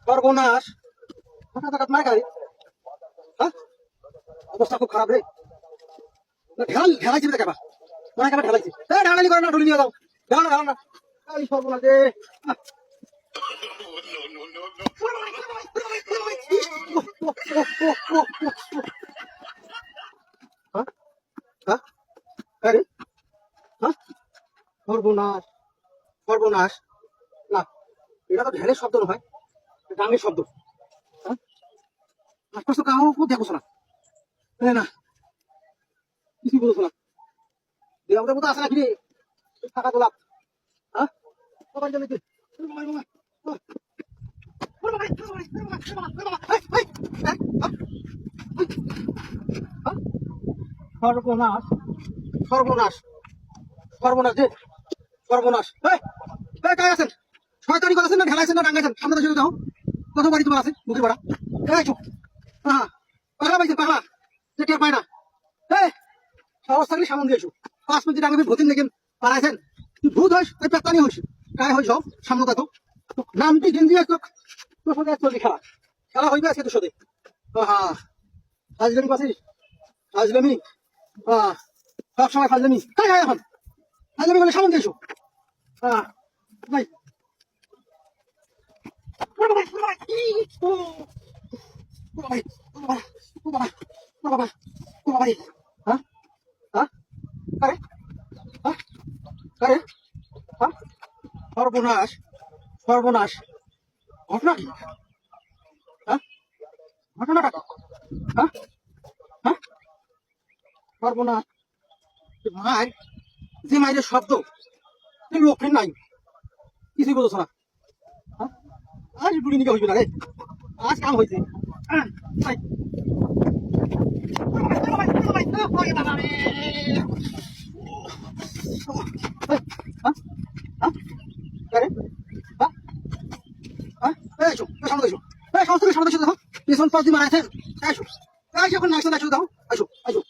সর্বনাশ, হঠাৎ হঠাৎ মার গাড়ি। হ্যাঁ, অবস্থা খুব খারাপ রে। ঢেলাইছি কেবা মনে কেবা ঢেলাইছি। ঢালালি করে না, ঢুলি নিয়ে যাও। ঢালা না, সর্বনাশ রে। সর্বনাশ, সর্বনাশ। না, এটা তো ঢেলের শব্দ নয়, ডাঙের শব্দ। আশপাশ তো কাউ দেখোছো না, না কিছুই বলছো না। আমাদের মতো আসে না কিরে টাকা তোলা? হ্যাঁ, সবার জন্য সর্বনাশ, সর্বনাশ, সর্বনাশ রে, সর্বনাশ। কায় আছেন? শয়তানি করেছেন না ঢেলাইছেন না ডাঙ্গাইছেন? সামনে তো যাও। কত বাড়ি তোমার আছে মুখের ভাড়া? হ্যাঁ, পাগলা পাইছে পাগলা, যে টের পায় না। সাহস থাকলে সামন দিয়েছো। 5 মিনিট আগে ভূতিন দেখেন পালাইছেন। তুই ভূত হইস, তুই পেত্তানি হইস, কায় হইস সামনে দেখো। নামটি গেঞ্জি তোর সাথে চলবি খেলা, খেলা হইবে আজকে তোর সাথে। হ্যাঁ, ফাজলামি পাচ্ছিস, ফাজলামি। হ্যাঁ, সব সময় ফাজলামি। কাই হয় এখন? ফাজলামি বলে সামন দিয়েছো। হ্যাঁ, ভাই সর্বনাশ, সর্বনাশ। ঘটনা কি? ঘটনাটা সর্বনাশ। মায়ের যে মায়ের শব্দ লোকের নাই, কিছুই বলছো না। আজ বুড়ি নিকে হইবে না রে, আজ কাম হয়েছে। পেছন পাশ দিয়ে মারাইছেন। এখন নাইছেন, দেখো আসো আসো।